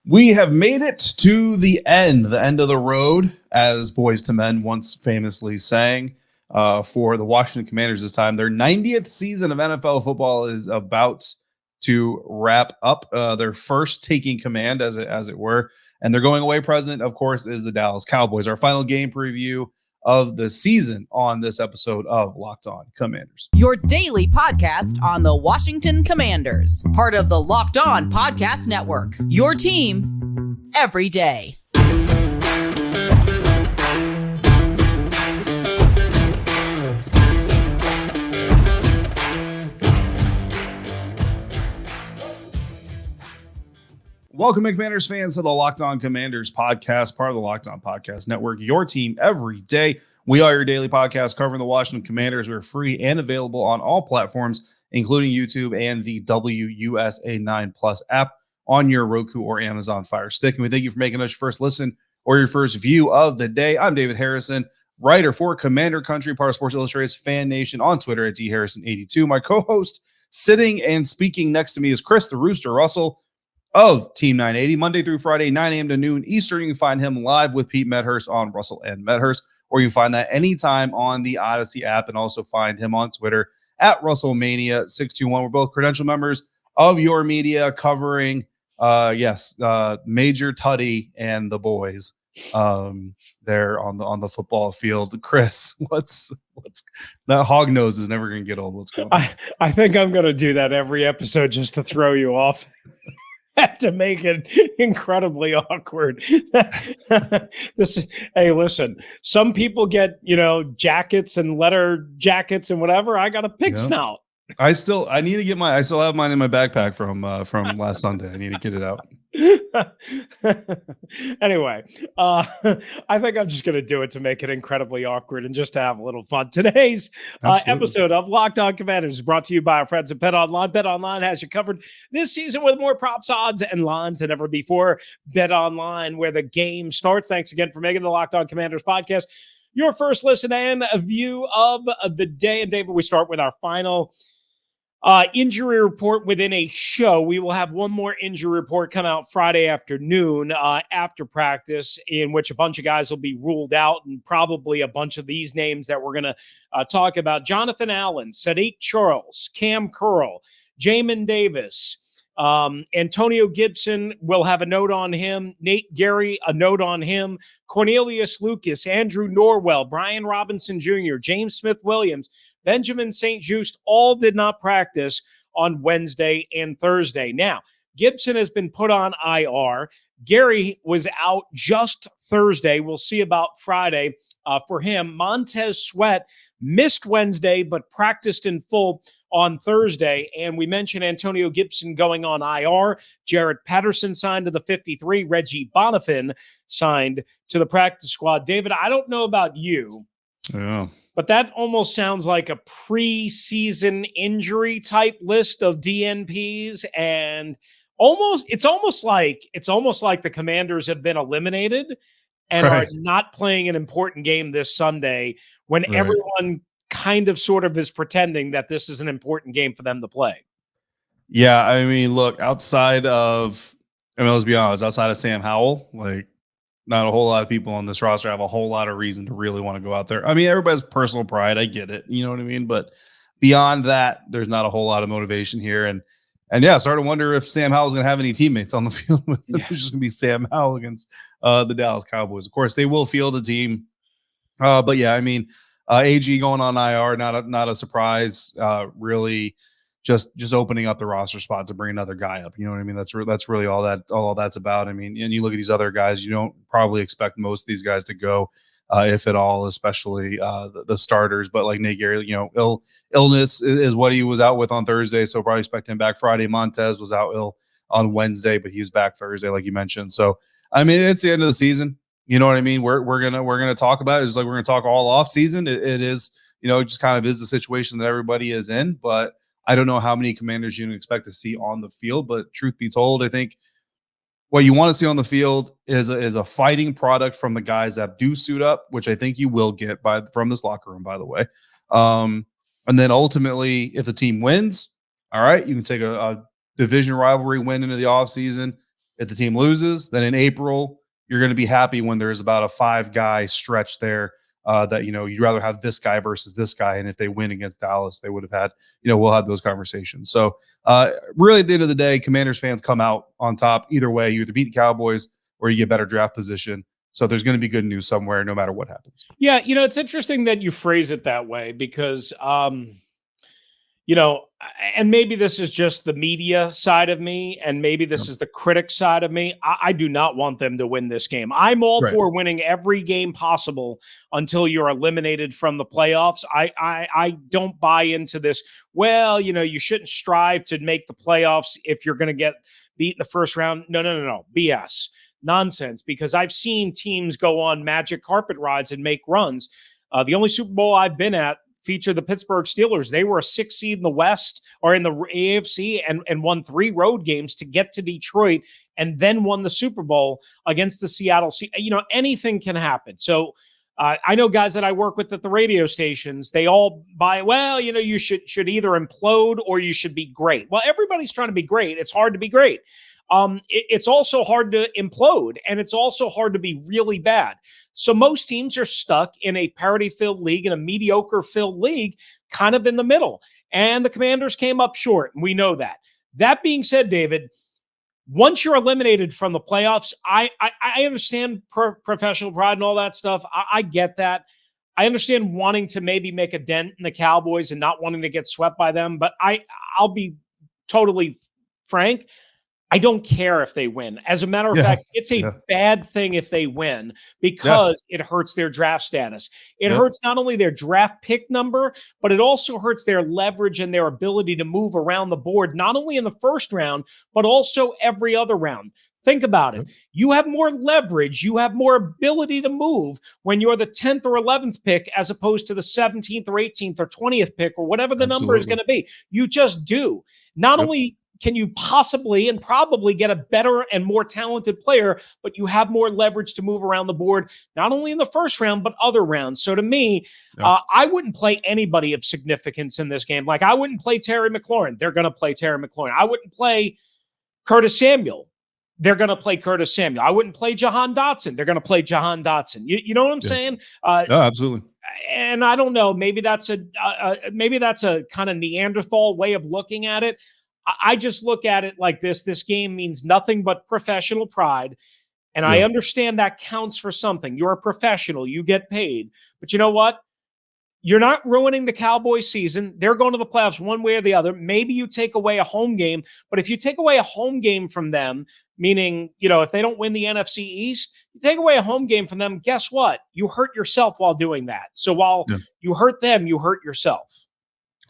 We have made it to the end of the road, as Boys to Men once famously sang, for the Washington Commanders this time. Their 90th season of NFL football is about to wrap up, their first taking command, as it were. And their going away president, of course, is the Dallas Cowboys. Our final game preview of the season on this episode of Locked On Commanders. Your daily podcast on the Washington Commanders. Part of the Locked On Podcast Network. Your team every day. Welcome, Commanders fans, to the Locked On Commanders podcast, part of the Locked On Podcast Network, your team every day. We are your daily podcast covering the Washington Commanders. We're free and available on all platforms, including YouTube and the WUSA 9 Plus app on your Roku or Amazon Fire Stick. And we thank you for making us your first listen or your first view of the day. I'm David Harrison, writer for Commander Country, part of Sports Illustrated's Fan Nation, on Twitter at DHarrison82. My co-host sitting and speaking next to me is Chris the Rooster Russell of Team 980, Monday through Friday, 9 a.m. to noon Eastern. You can find him live with Pete Medhurst on Russell and Medhurst, or you can find that anytime on the Odyssey app, and also find him on Twitter at RussellMania621. We're both credential members of your media covering, Major Tuddy and the boys there on the football field. Chris, what's that hog nose is never going to get old. What's going on? I think I'm going to do that every episode just to throw you off. To make it incredibly awkward. Hey, listen, some people get, jackets and leather jackets and whatever. I got a pig snout. I still have mine in my backpack from last Sunday. I need to get it out. Anyway, I think I'm just going to do it to make it incredibly awkward and just to have a little fun. Today's episode of Locked On Commanders is brought to you by our friends at BetOnline. BetOnline has you covered this season with more props, odds, and lines than ever before. BetOnline, where the game starts. Thanks again for making the Locked On Commanders podcast your first listen and a view of the day. And David, we start with our final injury report within a show. We will have one more injury report come out Friday afternoon after practice, in which a bunch of guys will be ruled out, and probably a bunch of these names that we're going to talk about: Jonathan Allen, Sadiq Charles, Cam Curl, Jamin Davis, Antonio Gibson will have a note on him, Nate Gary, a note on him, Cornelius Lucas, Andrew Norwell, Brian Robinson Jr., James Smith-Williams, Benjamin St-Juste, all did not practice on Wednesday and Thursday. Now, Gibson has been put on IR. Gary was out just Thursday. We'll see about Friday for him. Montez Sweat missed Wednesday, but practiced in full on Thursday. And we mentioned Antonio Gibson going on IR. Jared Patterson signed to the 53. Reggie Bonifin signed to the practice squad. David, I don't know about you. Yeah. But that almost sounds like a preseason injury type list of DNPs, and it's almost like the Commanders have been eliminated and are not playing an important game this Sunday, when everyone kind of sort of is pretending that this is an important game for them to play. Yeah, I mean, look, let's be honest, outside of Sam Howell, not a whole lot of people on this roster have a whole lot of reason to really want to go out there. I mean, everybody's personal pride. I get it. You know what I mean? But beyond that, there's not a whole lot of motivation here. And yeah, starting to wonder if Sam Howell's going to have any teammates on the field with him. It's just going to be Sam Howell against the Dallas Cowboys. Of course, they will field a team. But yeah, I mean, AG going on IR, not a surprise, really. Just opening up the roster spot to bring another guy up. You know what I mean? That's really all that's about. I mean, and you look at these other guys, you don't probably expect most of these guys to go, if at all, especially the starters. But like Nate Gary, illness is what he was out with on Thursday, so probably expect him back Friday. Montez was out ill on Wednesday, but he's back Thursday, like you mentioned. So I mean, it's the end of the season. You know what I mean? We're gonna talk about it. It's like we're gonna talk all off season. It is, it just kind of is the situation that everybody is in, but I don't know how many Commanders you can expect to see on the field, but truth be told, I think what you want to see on the field is a fighting product from the guys that do suit up, which I think you will get from this locker room, by the way. And then ultimately, if the team wins, all right, you can take a division rivalry win into the offseason. If the team loses, then in April, you're going to be happy when there's about a 5-guy stretch there that, you'd rather have this guy versus this guy. And if they win against Dallas, they would have had, we'll have those conversations. So really at the end of the day, Commanders fans come out on top. Either way, you either beat the Cowboys or you get better draft position. So there's going to be good news somewhere, no matter what happens. Yeah. It's interesting that you phrase it that way because, and maybe this is just the media side of me, and maybe this is the critic side of me. I do not want them to win this game. I'm all for winning every game possible until you're eliminated from the playoffs. I don't buy into this. Well, you shouldn't strive to make the playoffs if you're going to get beat in the first round. No. BS. Nonsense. Because I've seen teams go on magic carpet rides and make runs. The only Super Bowl I've been at featured the Pittsburgh Steelers. They were a 6th seed in the West or in the AFC and won 3 road games to get to Detroit and then won the Super Bowl against the Seattle. Anything can happen. So I know guys that I work with at the radio stations, they all buy, well, you should either implode or you should be great. Well, everybody's trying to be great. It's hard to be great. It's also hard to implode, and it's also hard to be really bad. So most teams are stuck in a parity-filled league, in a mediocre-filled league, kind of in the middle. And the Commanders came up short, and we know that. That being said, David, once you're eliminated from the playoffs, I understand professional pride and all that stuff. I get that. I understand wanting to maybe make a dent in the Cowboys and not wanting to get swept by them, but I'll be totally frank. I don't care if they win. As a matter of fact, it's a bad thing if they win because it hurts their draft status. It hurts not only their draft pick number, but it also hurts their leverage and their ability to move around the board, not only in the first round, but also every other round. Think about it. You have more leverage. You have more ability to move when you're the 10th or 11th pick as opposed to the 17th or 18th or 20th pick or whatever the number is going to be. You just do. Not only can you possibly and probably get a better and more talented player, but you have more leverage to move around the board, not only in the first round, but other rounds. So to me, I wouldn't play anybody of significance in this game. Like I wouldn't play Terry McLaurin. They're going to play Terry McLaurin. I wouldn't play Curtis Samuel. They're going to play Curtis Samuel. I wouldn't play Jahan Dotson. They're going to play Jahan Dotson. You know what I'm saying? Absolutely. And I don't know, maybe that's a kind of Neanderthal way of looking at it. I just look at it like this. This game means nothing but professional pride. And I understand that counts for something. You're a professional. You get paid. But you know what? You're not ruining the Cowboys season. They're going to the playoffs one way or the other. Maybe you take away a home game. But if you take away a home game from them, meaning, if they don't win the NFC East, you take away a home game from them, guess what? You hurt yourself while doing that. So while you hurt them, you hurt yourself.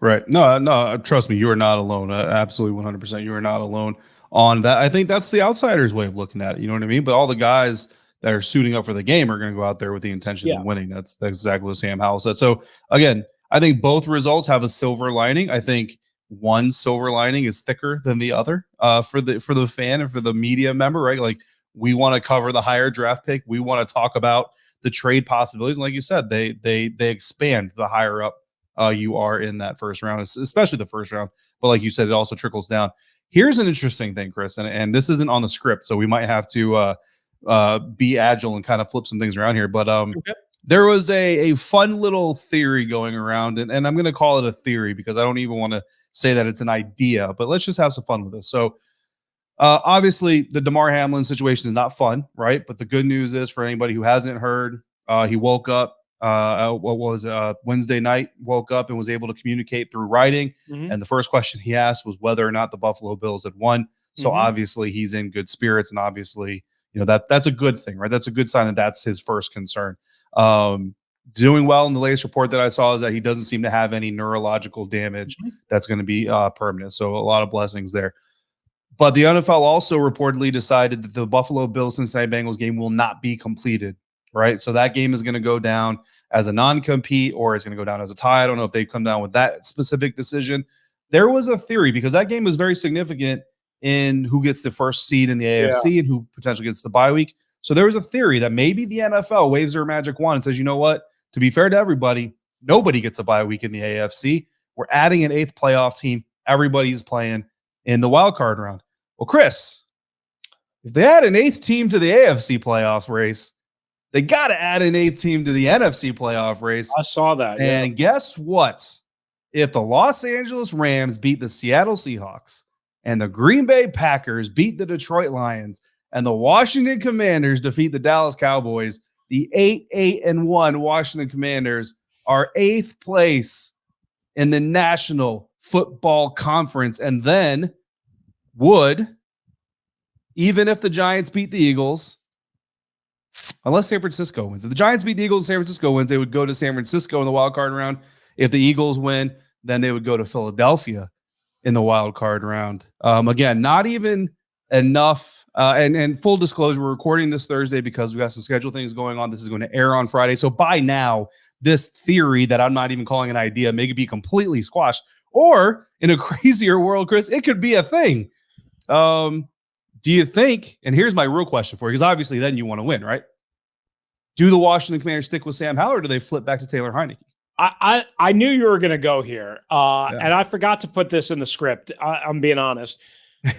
Right. No, trust me, you are not alone. Absolutely 100%. You are not alone on that. I think that's the outsider's way of looking at it. You know what I mean? But all the guys that are suiting up for the game are going to go out there with the intention of winning. That's exactly what Sam Howell said. So again, I think both results have a silver lining. I think one silver lining is thicker than the other for the fan and for the media member, right? Like we want to cover the higher draft pick. We want to talk about the trade possibilities. And like you said, they expand the higher up you are in that first round, especially the first round. But like you said, it also trickles down. Here's an interesting thing, Chris, and this isn't on the script, so we might have to be agile and kind of flip some things around here. But there was a fun little theory going around, and I'm going to call it a theory because I don't even want to say that it's an idea, but let's just have some fun with this. So obviously, the Damar Hamlin situation is not fun, right? But the good news is for anybody who hasn't heard, he woke up. Wednesday night, woke up and was able to communicate through writing. And the first question he asked was whether or not the Buffalo Bills had won. So obviously he's in good spirits, and obviously, that's a good thing, right? That's a good sign that that's his first concern. Doing well in the latest report that I saw is that he doesn't seem to have any neurological damage that's going to be permanent. So a lot of blessings there. But the NFL also reportedly decided that the Buffalo Bills Cincinnati Bengals game will not be completed. Right. So that game is going to go down as a non-compete, or it's going to go down as a tie. I don't know if they've come down with that specific decision. There was a theory because that game is very significant in who gets the first seed in the AFC and who potentially gets the bye week. So there was a theory that maybe the NFL waves their magic wand and says, you know what, to be fair to everybody, nobody gets a bye week in the AFC. We're adding an 8th playoff team. Everybody's playing in the wild card round. Well, Chris, if they add an 8th team to the AFC playoff race, they got to add an 8th team to the NFC playoff race. I saw that. And guess what? If the Los Angeles Rams beat the Seattle Seahawks and the Green Bay Packers beat the Detroit Lions and the Washington Commanders defeat the Dallas Cowboys, the 8-1 Washington Commanders are 8th place in the National Football Conference, and then would, even if the Giants beat the Eagles, unless San Francisco wins. If the Giants beat the Eagles and San Francisco wins, they would go to San Francisco in the wild card round. If the Eagles win, then they would go to Philadelphia in the wild card round. Again, not even enough. And full disclosure, we're recording this Thursday because we got some schedule things going on. This is going to air on Friday. So by now, this theory that I'm not even calling an idea may be completely squashed. Or in a crazier world, Chris, it could be a thing. Do you think, and here's my real question for you, because obviously then you want to win, right? Do the Washington Commanders stick with Sam Howell, or do they flip back to Taylor Heineke? I knew you were going to go here, and I forgot to put this in the script. I'm being honest.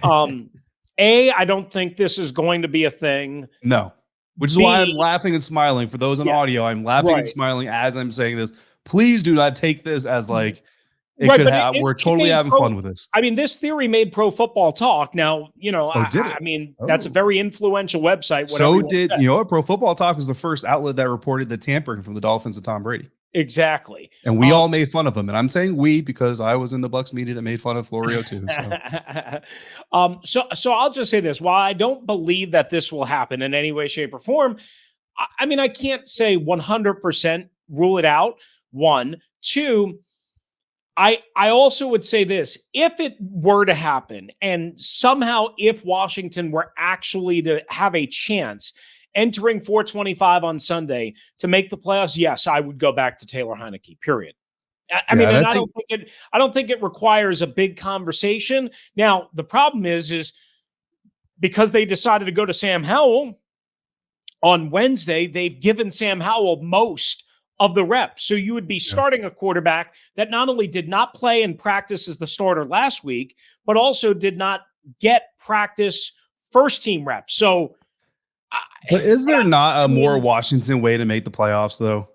I don't think this is going to be a thing. No, which is why I'm laughing and smiling. For those in audio, I'm laughing and smiling as I'm saying this. Please do not take this as like we're totally having fun with this. I mean, this theory made Pro Football Talk. Now, that's a very influential website. So did, Pro Football Talk was the first outlet that reported the tampering from the Dolphins to Tom Brady. Exactly. And we all made fun of him. And I'm saying we because I was in the Bucks media that made fun of Florio too. So. So I'll just say this. While I don't believe that this will happen in any way, shape, or form, I mean, I can't say 100% rule it out. 1, 2, I also would say this. If it were to happen, and somehow if Washington were actually to have a chance entering 425 on Sunday to make the playoffs, yes, I would go back to Taylor Heineke, period. I don't think it requires a big conversation. Now, the problem is because they decided to go to Sam Howell on Wednesday, they've given Sam Howell most of the reps. So you would be starting a quarterback that not only did not play and practice as the starter last week, but also did not get practice first team reps. So, but is there not a more Washington way to make the playoffs though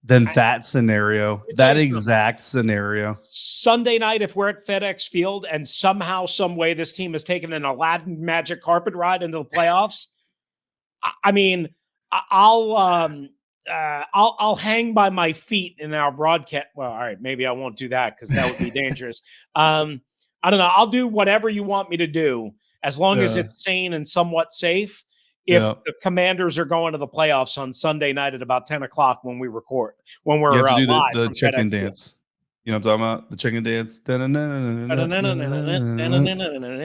than that scenario, that exact scenario? Sunday night, if we're at FedEx Field and somehow, some way this team has taken an Aladdin magic carpet ride into the playoffs, I mean, I'll hang by my feet in our broadcast. Well, all right, maybe I won't do that because that would be dangerous. I don't know. I'll do whatever you want me to do as long as it's sane and somewhat safe. If the Commanders are going to the playoffs on Sunday night at about 10 o'clock when we record, when we're you have to do live the chicken dance. You know what I'm talking about? The chicken dance.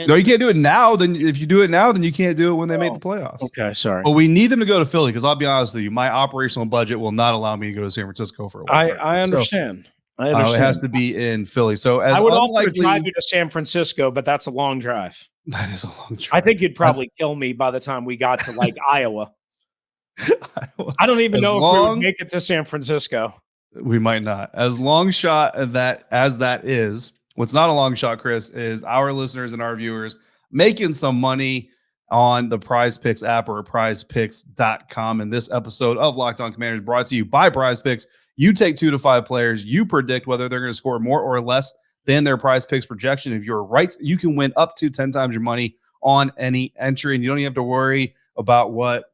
No, you can't do it now. Then if you do it now, then you can't do it when they make the playoffs. Okay, sorry. But we need them to go to Philly because I'll be honest with you, my operational budget will not allow me to go to San Francisco for a while. I understand. It has to be in Philly. So I would also drive you to San Francisco, but that's a long drive. That is a long drive. I think you'd probably kill me by the time we got to like Iowa. I don't even know if we would make it to San Francisco. We might not. As long shot as that is, what's not a long shot, Chris, is our listeners and our viewers making some money on the PrizePicks app or PrizePicks.com. And this episode of Locked On Commanders brought to you by PrizePicks. You take 2 to 5 players. You predict whether they're going to score more or less than their PrizePicks projection. If you're right, you can win up to 10 times your money on any entry. And you don't even have to worry about what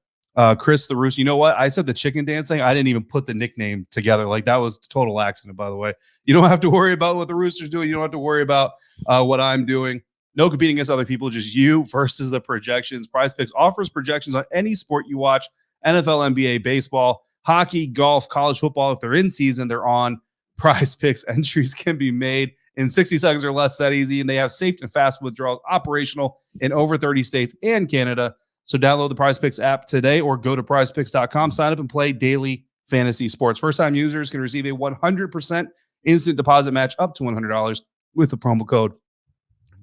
Chris the Rooster. You know what? I said the chicken dancing. I didn't even put the nickname together. Like that was a total accident, by the way. You don't have to worry about what the Rooster's doing. You don't have to worry about what I'm doing. No competing against other people, just you versus the projections. PrizePicks offers projections on any sport you watch: NFL, NBA, baseball, hockey, golf, college football. If they're in season, they're on PrizePicks. Entries can be made in 60 seconds or less. That easy. And they have safe and fast withdrawals operational in over 30 states and Canada. So download the PrizePicks app today or go to prizepicks.com, sign up and play daily fantasy sports. First-time users can receive a 100% instant deposit match up to $100 with the promo code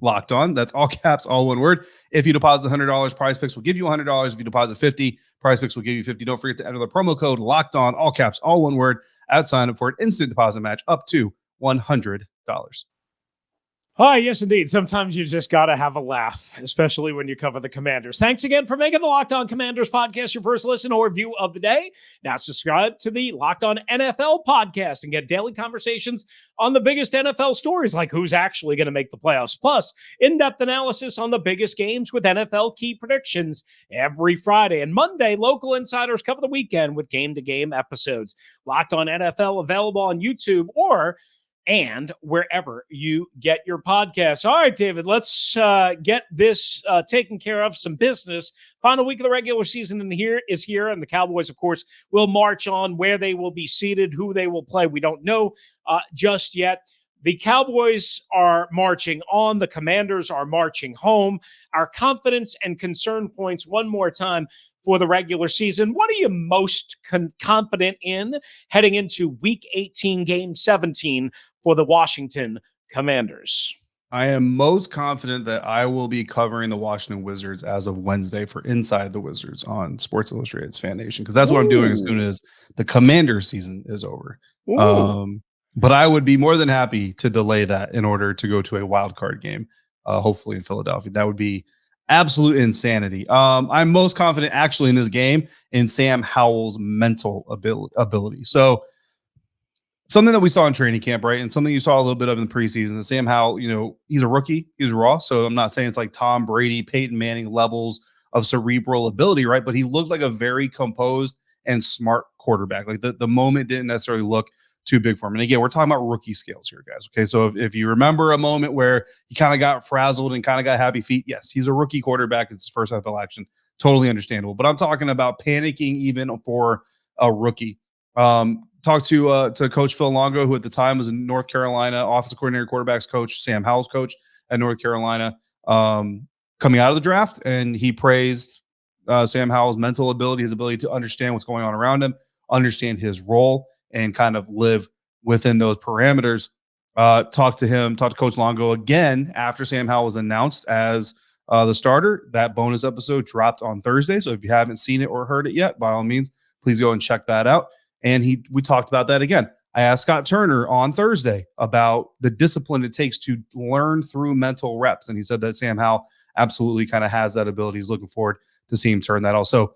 Locked On. That's all caps, all one word. If you deposit $100, PrizePicks will give you $100. If you deposit $50, PrizePicks will give you $50. Don't forget to enter the promo code Locked On, all caps, all one word, at sign up for an instant deposit match up to $100. Oh, yes, indeed. Sometimes you just got to have a laugh, especially when you cover the Commanders. Thanks again for making the Locked On Commanders podcast your first listen or review of the day. Now subscribe to the Locked On NFL podcast and get daily conversations on the biggest NFL stories, like who's actually going to make the playoffs. Plus, in-depth analysis on the biggest games with NFL key predictions every Friday. And Monday, local insiders cover the weekend with game-to-game episodes. Locked On NFL available on YouTube and wherever you get your podcasts. All right, David, let's get this taken care of, some business. Final week of the regular season is here, and the Cowboys, of course, will march on. Where they will be seated, who they will play, we don't know just yet. The Cowboys are marching on. The Commanders are marching home. Our confidence and concern points one more time for the regular season. What are you most confident in heading into Week 18, Game 17 for the Washington Commanders? I am most confident that I will be covering the Washington Wizards as of Wednesday for Inside the Wizards on Sports Illustrated's Fan Nation, because that's what I'm doing as soon as the Commanders season is over. But I would be more than happy to delay that in order to go to a wild card game, hopefully in Philadelphia. That would be absolute insanity. I'm most confident actually in this game in Sam Howell's mental ability. So something that we saw in training camp, right? And something you saw a little bit of in the preseason. The Sam Howell, he's a rookie. He's raw. So I'm not saying it's like Tom Brady, Peyton Manning levels of cerebral ability, right? But he looked like a very composed and smart quarterback. Like the moment didn't necessarily look too big for him. And again, we're talking about rookie scales here, guys. Okay. So if you remember a moment where he kind of got frazzled and kind of got happy feet, yes, he's a rookie quarterback. It's his first NFL action. Totally understandable. But I'm talking about panicking even for a rookie. Talked to Coach Phil Longo, who at the time was in North Carolina, offensive coordinator, quarterbacks coach, Sam Howell's coach at North Carolina, coming out of the draft. And he praised Sam Howell's mental ability, his ability to understand what's going on around him, understand his role, and kind of live within those parameters. Talked to Coach Longo again after Sam Howell was announced as the starter. That bonus episode dropped on Thursday. So if you haven't seen it or heard it yet, by all means, please go and check that out. And we talked about that again. I asked Scott Turner on Thursday about the discipline it takes to learn through mental reps. And he said that Sam Howell absolutely kind of has that ability. He's looking forward to seeing him turn that also.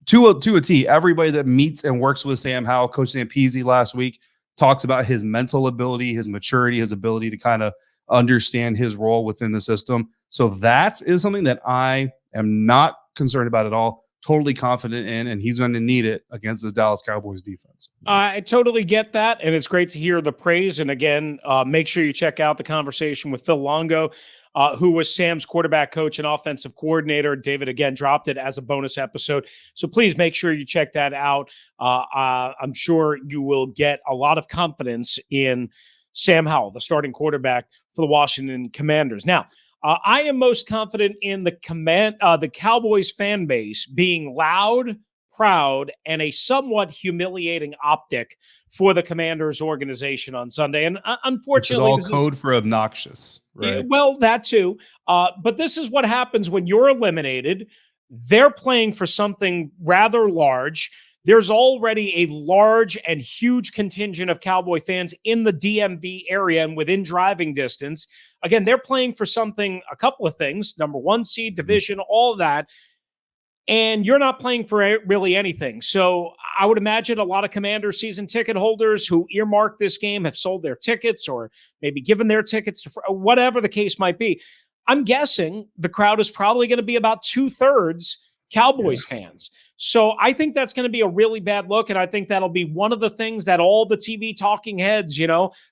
To a T, everybody that meets and works with Sam Howell, Coach Zampese last week, talks about his mental ability, his maturity, his ability to kind of understand his role within the system. So that is something that I am not concerned about at all. Totally confident in, and he's going to need it against this Dallas Cowboys defense. I totally get that, and it's great to hear the praise. And again, make sure you check out the conversation with Phil Longo, who was Sam's quarterback coach and offensive coordinator. David, again, dropped it as a bonus episode. So please make sure you check that out. I'm sure you will get a lot of confidence in Sam Howell, the starting quarterback for the Washington Commanders. Now, I am most confident in the Cowboys fan base being loud, proud, and a somewhat humiliating optic for the Commanders organization on Sunday. And unfortunately, which is all code for obnoxious, right? Yeah, well, that too. But this is what happens when you're eliminated. They're playing for something rather large. There's already a large and huge contingent of Cowboy fans in the DMV area and within driving distance. Again, they're playing for something, a couple of things, number one seed, division, all of that. And you're not playing for really anything. So I would imagine a lot of Commanders season ticket holders who earmarked this game have sold their tickets or maybe given their tickets to whatever the case might be. I'm guessing the crowd is probably going to be about 2/3 Cowboys fans. So I think that's going to be a really bad look. And I think that'll be one of the things that all the TV talking heads,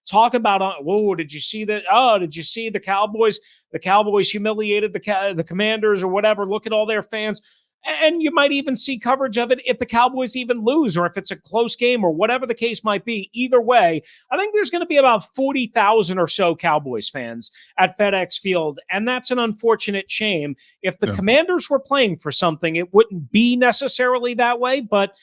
talk about. Whoa, did you see that? Oh, did you see the Cowboys? The Cowboys humiliated the Commanders or whatever. Look at all their fans. And you might even see coverage of it if the Cowboys even lose or if it's a close game or whatever the case might be. Either way, I think there's going to be about 40,000 or so Cowboys fans at FedEx Field. And that's an unfortunate shame. If the Commanders were playing for something, it wouldn't be necessarily that way. But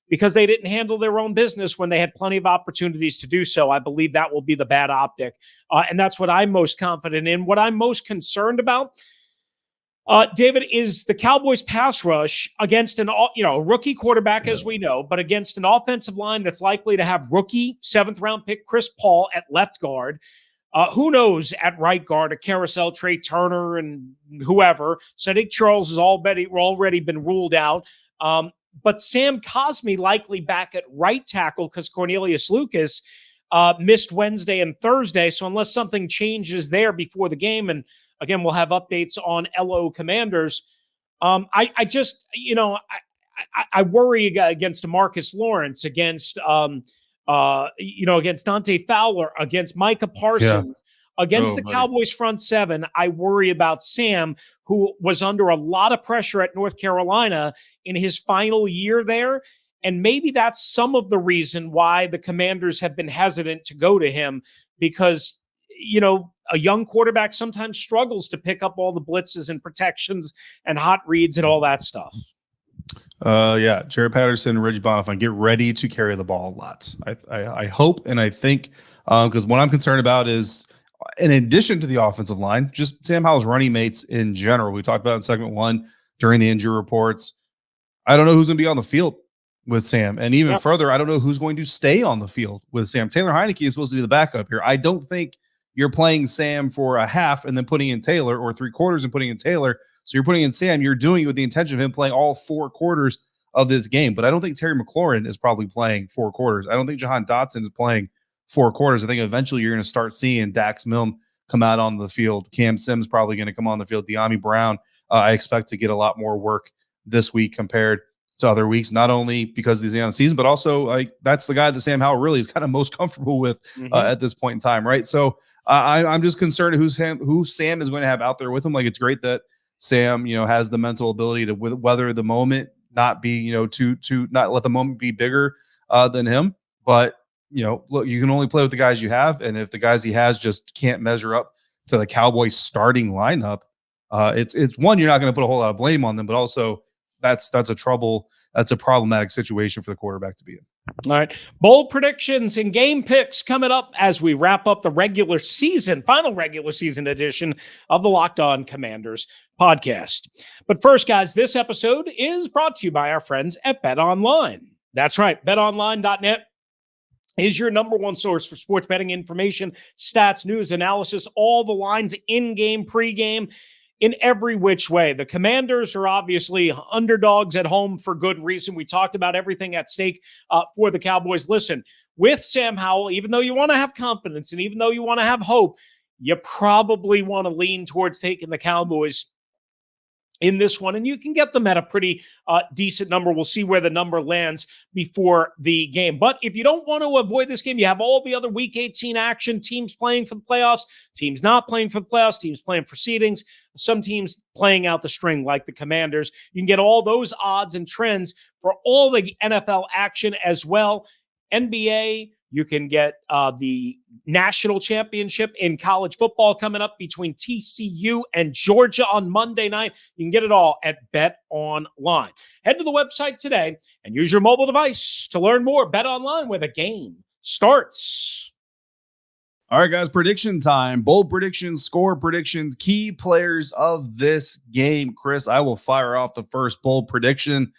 because they didn't handle their own business when they had plenty of opportunities to do so, I believe that will be the bad optic. And that's what I'm most confident in. What I'm most concerned about, David, is the Cowboys pass rush against a rookie quarterback, as we know, but against an offensive line that's likely to have rookie 7th round pick Chris Paul at left guard, Who knows at right guard, a carousel, Trey Turner and whoever. Sadiq Charles has already been ruled out. But Sam Cosmi likely back at right tackle because Cornelius Lucas missed Wednesday and Thursday. So unless something changes there before the game, and again, we'll have updates on LO Commanders. I just, I worry against DeMarcus Lawrence, against against Dante Fowler, against Micah Parsons, against the Cowboys front seven. I worry about Sam, who was under a lot of pressure at North Carolina in his final year there. And maybe that's some of the reason why the Commanders have been hesitant to go to him, because, a young quarterback sometimes struggles to pick up all the blitzes and protections and hot reads and all that stuff. Jared Patterson, Reggie Bonifant, get ready to carry the ball a lot. I hope, and I think, because what I'm concerned about is, in addition to the offensive line, just Sam Howell's running mates in general. We talked about in segment 1 during the injury reports. I don't know who's going to be on the field with Sam, and even further, I don't know who's going to stay on the field with Sam. Taylor Heineke is supposed to be the backup here. I don't think you're playing Sam for a half and then putting in Taylor, or 3 quarters and putting in Taylor. So you're putting in Sam. You're doing it with the intention of him playing all 4 quarters of this game. But I don't think Terry McLaurin is probably playing 4 quarters. I don't think Jahan Dotson is playing 4 quarters. I think eventually you're going to start seeing Dax Milne come out on the field. Cam Sims probably going to come on the field. De'Ami Brown, I expect to get a lot more work this week compared to other weeks, not only because of the end of the season, but also that's the guy that Sam Howell really is kind of most comfortable with at this point in time, right? So I'm just concerned who Sam is going to have out there with him. Like, it's great that Sam, has the mental ability to weather the moment, not be, to not let the moment be bigger than him. But, look, you can only play with the guys you have. And if the guys he has just can't measure up to the Cowboys starting lineup, it's one, you're not going to put a whole lot of blame on them, but also that's a problematic situation for the quarterback to be in. All right. Bold predictions and game picks coming up as we wrap up the final regular season edition of the Locked On Commanders podcast. But first, guys, this episode is brought to you by our friends at BetOnline. That's right. BetOnline.net is your number one source for sports betting information, stats, news, analysis, all the lines, in-game, pre-game, in every which way. The Commanders are obviously underdogs at home for good reason. We talked about everything at stake for the Cowboys. Listen, with Sam Howell, even though you want to have confidence and even though you want to have hope, you probably want to lean towards taking the Cowboys in this one, and you can get them at a pretty decent number. We'll see where the number lands before the game. But if you don't want to avoid this game, you have all the other Week 18 action, teams playing for the playoffs, teams not playing for the playoffs, teams playing for seedings, some teams playing out the string like the Commanders. You can get all those odds and trends for all the NFL action as well. NBA, you can get the national championship in college football coming up between TCU and Georgia on Monday night. You can get it all at BetOnline. Head to the website today and use your mobile device to learn more. BetOnline, where the game starts. All right, guys, prediction time. Bold predictions, score predictions, key players of this game. Chris, I will fire off the first bold prediction.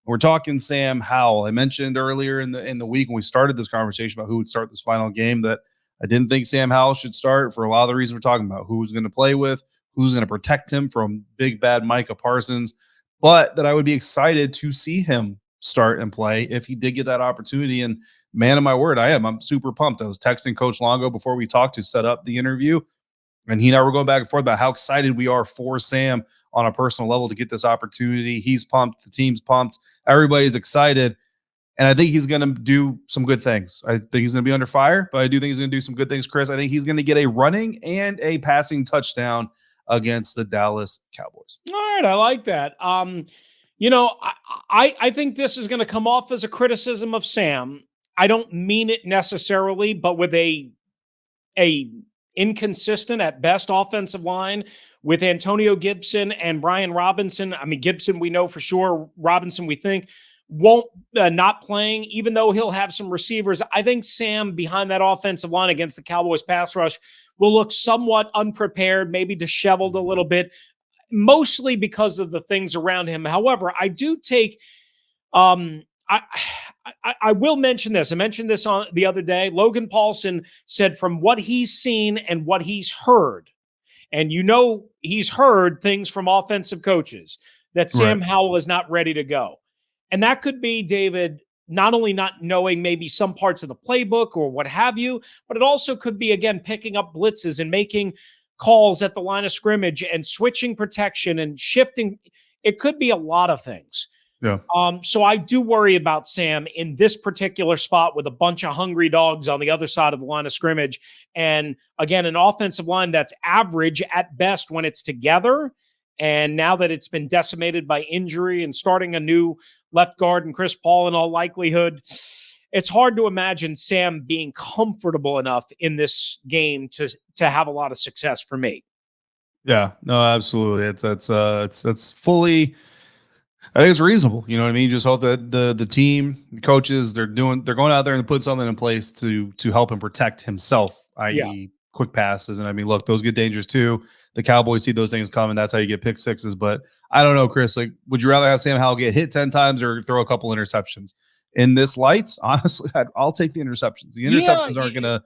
We're talking Sam Howell. I mentioned earlier in the week when we started this conversation about who would start this final game that I didn't think Sam Howell should start for a lot of the reasons we're talking about. Who's going to play with, who's going to protect him from big, bad Micah Parsons, but that I would be excited to see him start and play if he did get that opportunity. And man of my word, I'm super pumped. I was texting Coach Longo before we talked to set up the interview, and he and I were going back and forth about how excited we are for Sam on a personal level to get this opportunity. He's pumped. The team's pumped. Everybody's excited. And I think he's going to do some good things. I think he's going to be under fire, but I do think he's going to do some good things, Chris. I think he's going to get a running and a passing touchdown against the Dallas Cowboys. All right. I like that. I think this is going to come off as a criticism of Sam. I don't mean it necessarily, but with a inconsistent at best offensive line with Antonio Gibson and Brian Robinson. I mean, Gibson, we know for sure. Robinson, we think, won't not playing, even though he'll have some receivers. I think Sam behind that offensive line against the Cowboys pass rush will look somewhat unprepared, maybe disheveled a little bit, mostly because of the things around him. However, I do take I will mention this. I mentioned this on the other day. Logan Paulson said from what he's seen and what he's heard, and he's heard things from offensive coaches that Sam Howell is not ready to go. And that could be, David, not only not knowing maybe some parts of the playbook or what have you, but it also could be, again, picking up blitzes and making calls at the line of scrimmage and switching protection and shifting. It could be a lot of things. Yeah. So I do worry about Sam in this particular spot with a bunch of hungry dogs on the other side of the line of scrimmage. And again, an offensive line that's average at best when it's together. And now that it's been decimated by injury and starting a new left guard and Chris Paul in all likelihood, it's hard to imagine Sam being comfortable enough in this game to have a lot of success for me. Yeah, no, absolutely. It's fully, I think it's reasonable. You know what I mean? You just hope that the team, the coaches, they're going out there and put something in place to help him protect himself, i.e. quick passes. And I mean, look, those get dangerous too. The Cowboys see those things coming. That's how you get pick sixes. But I don't know, Chris, like, would you rather have Sam Howell get hit 10 times or throw a couple interceptions? In this lights, honestly, I'll take the interceptions. The interceptions aren't gonna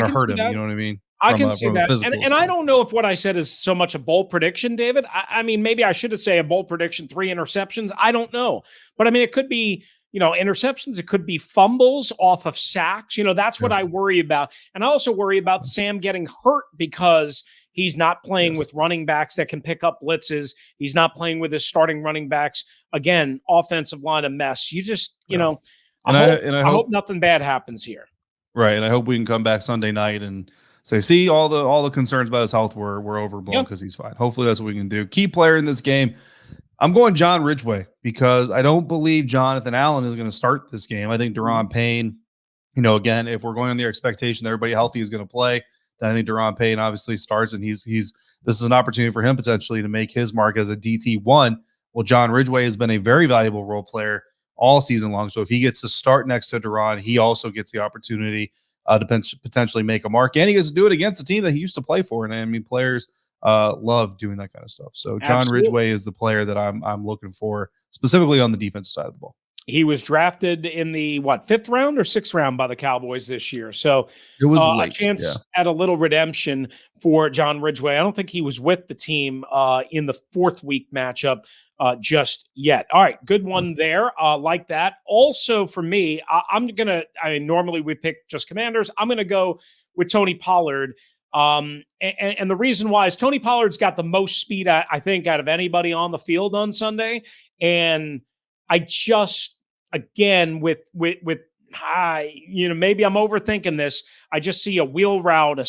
hurt him. You know what I mean? I can see that. And I don't know if what I said is so much a bold prediction, David. I mean, maybe I should have said a bold prediction, 3 interceptions. I don't know. But I mean, it could be, interceptions. It could be fumbles off of sacks. That's what I worry about. And I also worry about Sam getting hurt because he's not playing with running backs that can pick up blitzes. He's not playing with his starting running backs. Again, offensive line a mess. You just, I hope nothing bad happens here. Right. And I hope we can come back Sunday night and say, see, all the concerns about his health were overblown because he's fine. Hopefully that's what we can do. Key player in this game, I'm going John Ridgway because I don't believe Jonathan Allen is going to start this game. I think Daron Payne, again, if we're going on the expectation that everybody healthy is going to play, then I think Daron Payne obviously starts, and this is an opportunity for him potentially to make his mark as a DT1. Well, John Ridgway has been a very valuable role player all season long. So if he gets to start next to Daron, he also gets the opportunity to potentially make a mark, and he gets to do it against a team that he used to play for. And I mean, players love doing that kind of stuff. So John Ridgway is the player that I'm looking for specifically on the defensive side of the ball. He was drafted in the 5th round or 6th round by the Cowboys this year. So it was a chance at a little redemption for John Ridgway. I don't think he was with the team in the 4th week matchup just yet. All right. Good one there. Like that. Also for me, normally we pick just Commanders. I'm going to go with Tony Pollard. And the reason why is Tony Pollard's got the most speed, I think, out of anybody on the field on Sunday. And I just, again, maybe I'm overthinking this. I just see a wheel route, a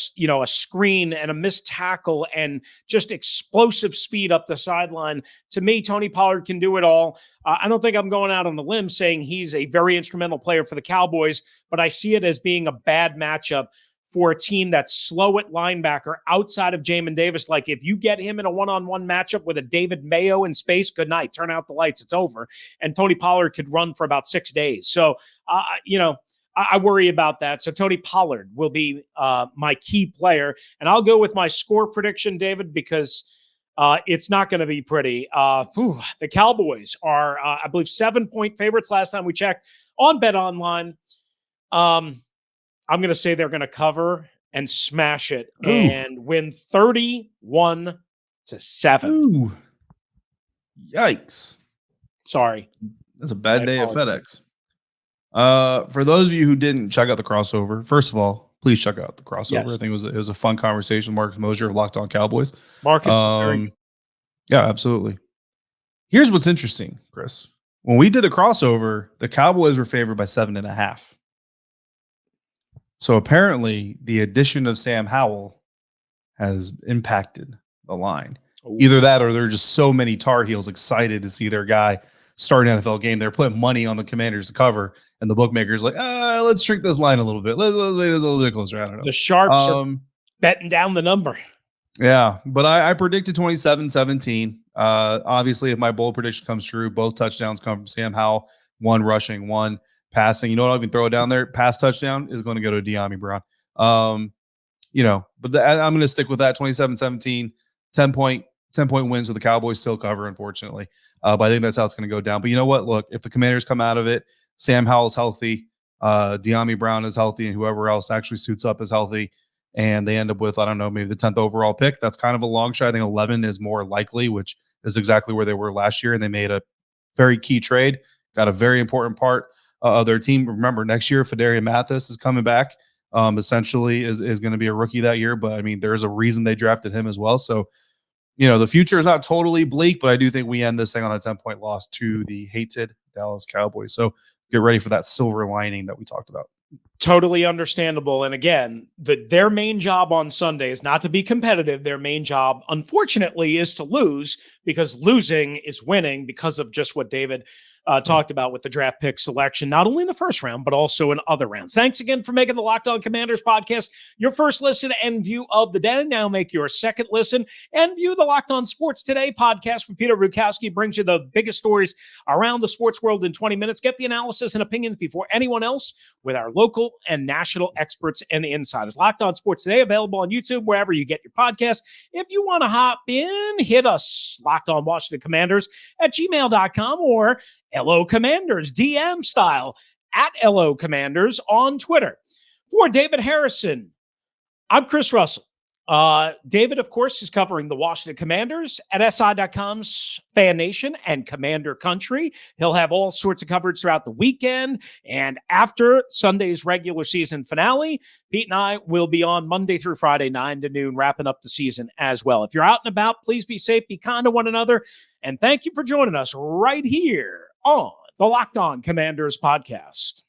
screen and a missed tackle and just explosive speed up the sideline. To me, Tony Pollard can do it all. I don't think I'm going out on a limb saying he's a very instrumental player for the Cowboys, but I see it as being a bad matchup for a team that's slow at linebacker outside of Jamin Davis. Like, if you get him in a one-on-one matchup with a David Mayo in space, good night, turn out the lights, it's over. And Tony Pollard could run for about 6 days. So, I worry about that. So Tony Pollard will be my key player. And I'll go with my score prediction, David, because it's not going to be pretty. The Cowboys are, I believe, 7-point favorites last time we checked on BetOnline. I'm going to say they're going to cover and smash it and win 31-7. Ooh. Yikes. Sorry. That's a bad day at FedEx. For those of you who didn't check out the crossover, first of all, please check out the crossover. Yes. I think it was a fun conversation with Marcus Mosier of Locked On Cowboys. Marcus is very good. Yeah, absolutely. Here's what's interesting, Chris. When we did the crossover, the Cowboys were favored by 7.5. So apparently the addition of Sam Howell has impacted the line. Ooh. Either that or there are just so many Tar Heels excited to see their guy start an NFL game. They're putting money on the Commanders to cover, and the bookmakers like, let's shrink this line a little bit. Let's make this a little bit closer. I don't know. The Sharps are betting down the number. Yeah, but I predicted 27-17. Obviously, if my bold prediction comes true, both touchdowns come from Sam Howell, 1 rushing, 1 passing. You know what? I'll even throw it down there. Pass touchdown is going to go to De'Ami Brown. But I'm going to stick with that 27-17, 10-point wins. So the Cowboys still cover, unfortunately. But I think that's how it's going to go down. But you know what? Look, if the Commanders come out of it Sam Howell's healthy, De'Ami Brown is healthy, and whoever else actually suits up is healthy. And they end up with, I don't know, maybe the 10th overall pick. That's kind of a long shot. I think 11 is more likely, which is exactly where they were last year. And they made a very key trade, got a very important part of their team. Remember, next year, Fedarian Mathis is coming back. Essentially is going to be a rookie that year. But I mean, there's a reason they drafted him as well. So, the future is not totally bleak, but I do think we end this thing on a 10-point loss to the hated Dallas Cowboys. So get ready for that silver lining that we talked about. Totally understandable. And again, their main job on Sunday is not to be competitive. Their main job, unfortunately, is to lose, because losing is winning, because of just what David talked about with the draft pick selection, not only in the first round, but also in other rounds. Thanks again for making the Locked On Commanders podcast your first listen and view of the day. Now make your second listen and view the Locked On Sports Today podcast, where Peter Rukowski brings you the biggest stories around the sports world in 20 minutes. Get the analysis and opinions before anyone else with our local and national experts and insiders. Locked On Sports Today, available on YouTube, wherever you get your podcasts. If you want to hop in, hit us, Locked On Washington Commanders at gmail.com, or LO Commanders, DM style, at LO Commanders on Twitter. For David Harrison, I'm Chris Russell. David, of course, is covering the Washington Commanders at SI.com's Fan Nation and Commander Country. He'll have all sorts of coverage throughout the weekend. And after Sunday's regular season finale, Pete and I will be on Monday through Friday, 9 to noon, wrapping up the season as well. If you're out and about, please be safe, be kind to one another. And thank you for joining us right here on the Locked On Commanders podcast.